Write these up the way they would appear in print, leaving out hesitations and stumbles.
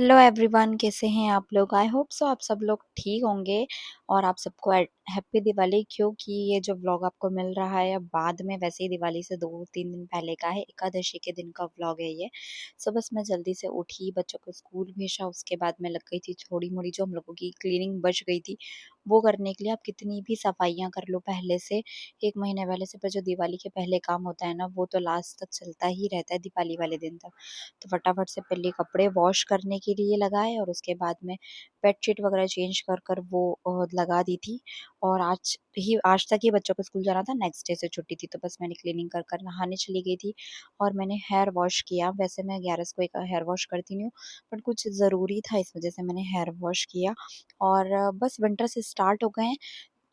Hello everyone, कैसे हैं आप लोग? आई होप सो आप सब लोग ठीक होंगे और आप सबको हैप्पी दिवाली। क्योंकि ये जो व्लॉग आपको मिल रहा है अब बाद में, वैसे ही दिवाली से 2-3 दिन पहले का है, एकादशी के दिन का व्लॉग है ये। सो बस मैं जल्दी से उठी, बच्चों को स्कूल भेजा, उसके बाद मैं लग गई थी थोड़ी मोड़ी जो हम लोगों की क्लीनिंग बच गई थी वो करने के लिए। आप कितनी भी सफाइयाँ कर लो पहले से, 1 महीने पहले से, पर जो दिवाली के पहले काम होता है ना वो तो लास्ट तक चलता ही रहता है, दिवाली वाले दिन तक। तो फटाफट से पहले कपड़े वॉश करने के लिए लगाए और उसके बाद में बेडशीट वगैरह चेंज कर कर वो लगा दी थी। और आज तक ही बच्चों को स्कूल जाना था, नेक्स्ट डे से छुट्टी थी, तो बस मैंने क्लीनिंग कर कर नहाने चली गई थी और मैंने हेयर वॉश किया। वैसे मैं 11 को एक हेयर वॉश करती नहीं हूँ, बट कुछ ज़रूरी था इस वजह से मैंने हेयर वॉश किया। और बस विंटर से स्टार्ट हो गए हैं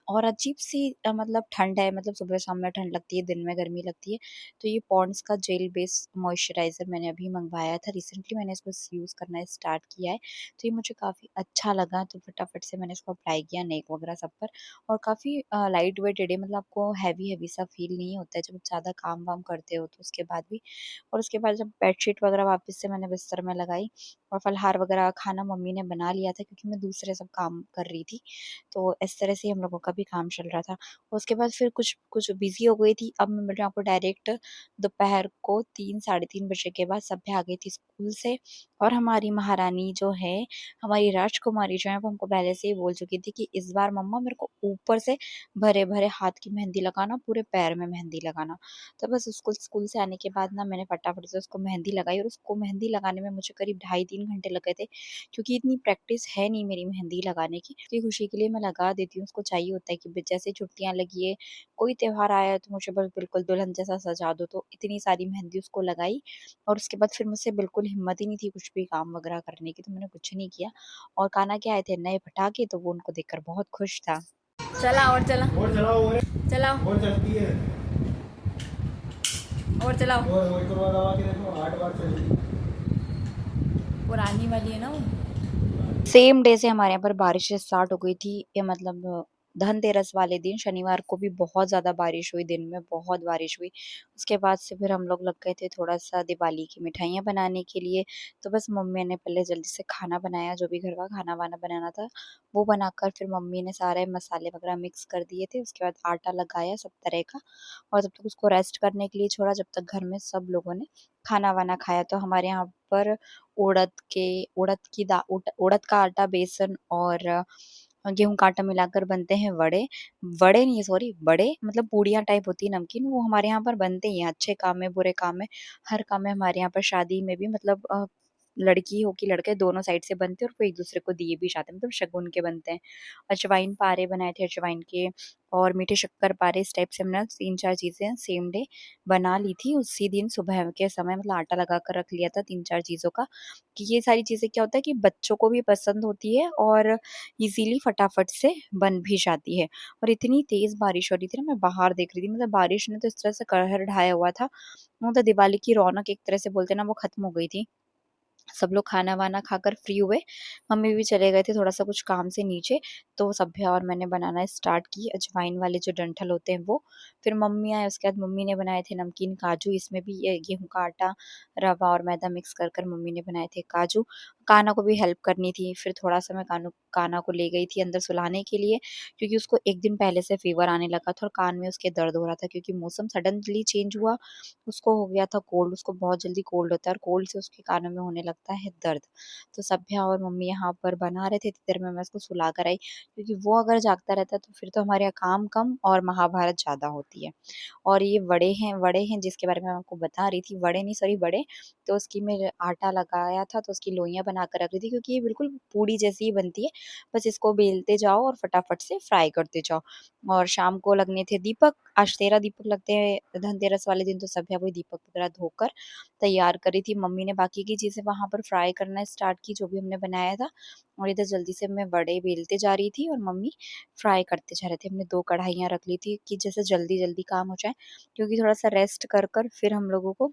और अजीब-सी मतलब ठंड है, मतलब सुबह शाम में ठंड लगती है, दिन में गर्मी लगती है। तो ये पॉन्ड्स का जेल बेस्ड मॉइस्चराइज़र मैंने अभी मँगवाया था, रिसेंटली मैंने इसको यूज़ करना स्टार्ट किया है। तो ये मुझे काफ़ी अच्छा लगा, तो फटाफट से मैंने इसको अप्लाई किया नेक वगैरह सब पर। और काफ़ी लाइट वेटेड है, मतलब आपको हैवी-हैवी सा फ़ील नहीं होता है जब आप ज़्यादा काम-वाम करते हो तो उसके बाद भी। और उसके बाद जब बेडशीट वगैरह वापस से मैंने बिस्तर में लगाई और फलाहार वगैरह खाना मम्मी ने बना लिया था क्योंकि मैं दूसरे सब काम कर रही थी। तो इस तरह से हम लोगों का भी काम चल रहा था। उसके बाद फिर कुछ कुछ बिज़ी हो गई थी। अब मैं मिल रही हूँ आपको डायरेक्ट दोपहर को 3 साढ़े 3 बजे के बाद सभ्या आ गई थी स्कूल से। और हमारी महारानी जो है, हमारी राजकुमारी जो है, वो हमको पहले से ही बोल चुकी थी कि इस बार मम्मा मेरे को ऊपर से भरे-भरे हाथ की मेहंदी लगाना, पूरे पैर में मेहंदी लगाना। तो बस उसको स्कूल से आने के बाद ना मैंने फटाफट से उसको मेहंदी लगाई और उसको मेहंदी लगाने में मुझे करीब ढाई 3 घंटे लग गए थे। क्योंकि इतनी प्रैक्टिस है नहीं मेरी मेहंदी लगाने की। उसकी खुशी के लिए मैं लगा देती हूँ, उसको चाहिए होता है कि जैसे छुट्टियाँ लगी है, कोई त्योहार आया है तो मुझे बस बिल्कुल दुल्हन जैसा सजा दो, तो इतनी सारी मेहंदी उसको लगाई। और उसके बाद फिर मुझसे बिल्कुल हिम्मत ही नहीं थी कुछ भी काम वगैरह करने की, तो मैंने कुछ नहीं किया। और कान्हा के आए थे नए पटाखे, तो वो उनको देखकर बहुत खुश था। चला और चला और चलाओ चलाओ और चलती है और चलाओ और करवा दवा के देखो 8 बार चलेगी पुरानी वाली है ना वो। सेम डे से हमारे यहाँ पर बारिश स्टार्ट हो गई थी। ये मतलब धनतेरस वाले दिन शनिवार को भी बहुत ज़्यादा बारिश हुई, दिन में बहुत बारिश हुई। उसके बाद से फिर हम लोग लग गए थे थोड़ा-सा दिवाली की मिठाइयाँ बनाने के लिए। तो बस मम्मी ने पहले जल्दी से खाना बनाया, जो भी घर का खाना-वाना बनाना था, वो बनाकर फिर मम्मी ने सारे मसाले वगैरह मिक्स कर दिए थे। उसके बाद आटा लगाया सब तरह का और जब तक उसको रेस्ट करने के लिए छोड़ा, जब तक घर में सब लोगों ने खाना-वाना खाया। तो हमारे यहाँ पर उड़द के उड़द का आटा, बेसन और गेहूँ का आटा मिलाकर बनते हैं वड़े। वड़े नहीं, सॉरी, बड़े, मतलब पूड़ियाँ टाइप होती है नमकीन, वो हमारे यहाँ पर बनते ही हैं, अच्छे काम में, बुरे काम में, हर काम में हमारे यहाँ पर, शादी में भी, मतलब लड़की हो कि लड़के, दोनों साइड से बनते हैं और वो एक-दूसरे को दिए भी जाते हैं, मतलब शगुन के बनते हैं। अजवाइन पारे बनाए थे, अजवाइन के, और मीठे शक्कर पारे, इस टाइप से हमने 3-4 चीज़ें सेम डे बना ली थी। उसी दिन सुबह के समय मतलब आटा लगा कर रख लिया था 3-4 चीज़ों का, कि ये सारी चीज़ें क्या होता है कि बच्चों को भी पसंद होती है और इज़िली फटाफट से बन भी जाती है। और इतनी तेज़ बारिश हो रही थी ना, मैं बाहर देख रही थी, मतलब बारिश ने तो इस तरह से कहर ढाया हुआ था, वो तो दिवाली की रौनक एक तरह से बोलते हैं ना, वो खत्म हो गई थी। सब लोग खाना-वाना खाकर फ्री हुए, मम्मी भी चले गए थे थोड़ा-सा कुछ काम से नीचे, तो सभ्या और मैंने बनाना स्टार्ट की अजवाइन वाले जो डंठल होते हैं वो। फिर मम्मी आए, उसके बाद मम्मी ने बनाए थे नमकीन काजू, इसमें भी ये गेहूँ का आटा, रवा और मैदा मिक्स कर कर मम्मी ने बनाए थे काजू। कान्हा को भी हेल्प करनी थी, फिर थोड़ा-सा मैं कान्हा को ले गई थी अंदर सुलाने के लिए, क्योंकि उसको 1 दिन पहले से फ़ीवर आने लगा था और कान में उसके दर्द हो रहा था, क्योंकि मौसम सडनली चेंज हुआ, उसको हो गया था कोल्ड, उसको बहुत जल्दी कोल्ड होता है और कोल्ड से उसके कानों में होने लगता है दर्द। तो सभ्या और मम्मी यहाँ पर बना रहे थे, इतनी देर में मैं उसको सुला कर आई, क्योंकि वो अगर जागता रहता तो फिर तो हमारे यहाँ काम कम और महाभारत ज़्यादा होती है। और ये वड़े हैं जिसके बारे में मैं आपको बता रही थी, वड़े नहीं, सॉरी, बड़े। तो उसकी मैं आटा लगाया था, तो उसकी लोइयाँ बना कर रख दी थी, क्योंकि ये बिल्कुल पूड़ी जैसी ही बनती है। बस इसको बेलते जाओ और फटाफट से फ्राई करते जाओ। और शाम को लगने थे दीपक, आज 13 दीपक लगते हैं धनतेरस वाले दिन, तो सभ्या वही दीपक वगैरह धोकर तैयार करी थी। मम्मी ने बाकी की चीज़ें वहाँ पर फ्राई करना स्टार्ट की, जो भी हमने बनाया था, और इधर जल्दी से मैं वड़े बेलते जा रही थी और मम्मी फ्राई करते जा रहे थे। हमने 2 कढ़ाइयाँ रख ली थी कि जैसे जल्दी-जल्दी काम हो जाए, क्योंकि थोड़ा-सा रेस्ट कर कर फिर हम लोगों को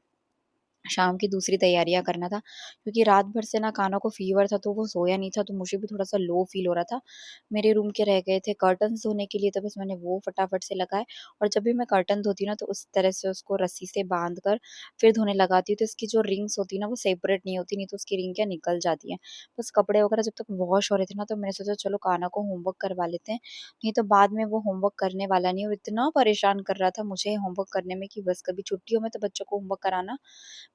शाम की दूसरी तैयारियाँ करना था, क्योंकि रात भर से ना कान्हा को फ़ीवर था, तो वो सोया नहीं था, तो मुझे भी थोड़ा-सा लो फ़ील हो रहा था। मेरे रूम के रह गए थे कर्टन्स धोने के लिए, तो बस मैंने वो फटाफट से लगाए, और जब भी मैं कर्टन धोती हूँ ना, तो उस तरह से उसको रस्सी से बाँध कर फिर धोने लगाती हूँ, तो इसकी जो रिंग्स होती है ना, वो सेपरेट नहीं होती, नहीं तो उसकी रिंग क्या निकल जाती हैं। बस कपड़े वगैरह जब तक वॉश हो रहे थे ना, तो मैंने सोचा चलो कान्हा को होमवर्क करवा लेते हैं, नहीं तो बाद में वो होमवर्क करने वाला नहीं, और इतना परेशान कर रहा था मुझे होमवर्क करने में कि बस, कभी छुट्टियों में तो बच्चों को होमवर्क कराना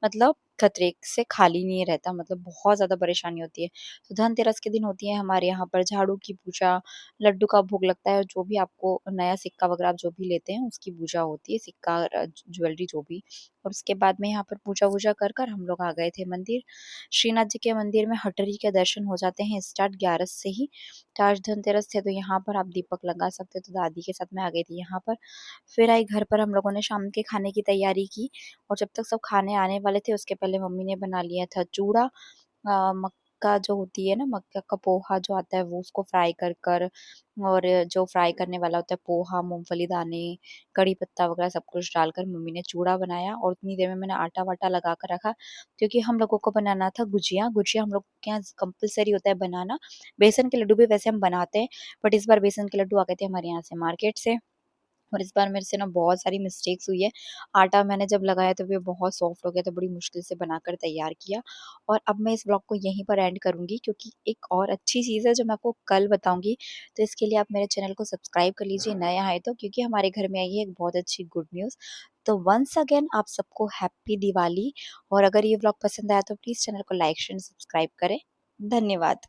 मतलब खतरे से खाली नहीं रहता, मतलब बहुत ज़्यादा परेशानी होती है। तो धनतेरस के दिन होती है हमारे यहाँ पर झाड़ू की पूजा, लड्डू का भोग लगता है, और जो भी आपको नया सिक्का वगैरह आप जो भी लेते हैं उसकी पूजा होती है, सिक्का ज्वेलरी जो भी। और उसके बाद में यहाँ पर पूजा-वूजा कर कर हम लोग आ गए थे मंदिर। श्रीनाथ जी के मंदिर में हटरी के दर्शन हो जाते हैं स्टार्ट 11 से ही। तो आज धनतेरस थे, तो यहाँ पर आप दीपक लगा सकते हो, तो दादी के साथ मैं आ गई थी यहाँ पर। फिर आई घर पर, हम लोगों ने शाम के खाने की तैयारी की, और जब तक सब खाने आने वाले थे उसके पहले मम्मी ने बना लिया था चूड़ा। मक्का जो होती है ना, मक्का का पोहा जो आता है, वो उसको फ्राई कर कर, और जो फ्राई करने वाला होता है पोहा, मूँगफली दाने, कड़ी पत्ता वगैरह सब कुछ डालकर मम्मी ने चूड़ा बनाया, और उतनी देर में मैंने आटा-वाटा लगा कर रखा, क्योंकि हम लोगों को बनाना था गुजिया। गुजिया हम लोग के यहाँ कंपल्सरी होता है बनाना। बेसन के लड्डू भी वैसे हम बनाते हैं, बट इस बार बेसन के लड्डू आ गए थे हमारे यहाँ से मार्केट से। और इस बार मेरे से ना बहुत सारी मिस्टेक्स हुई है। आटा मैंने जब लगाया तो वो बहुत सॉफ्ट हो गया, तो बड़ी मुश्किल से बनाकर तैयार किया। और अब मैं इस ब्लॉग को यहीं पर एंड करूँगी, क्योंकि एक और अच्छी चीज़ है जो मैं आपको कल बताऊँगी। तो इसके लिए आप मेरे चैनल को सब्सक्राइब कर लीजिए नए आए तो, क्योंकि हमारे घर में आई है एक बहुत अच्छी गुड न्यूज़। तो वन्स अगेन आप सबको हैप्पी दिवाली, और अगर ये ब्लॉग पसंद आया तो प्लीज़ चैनल को लाइक, शेयर, सब्सक्राइब करें। धन्यवाद।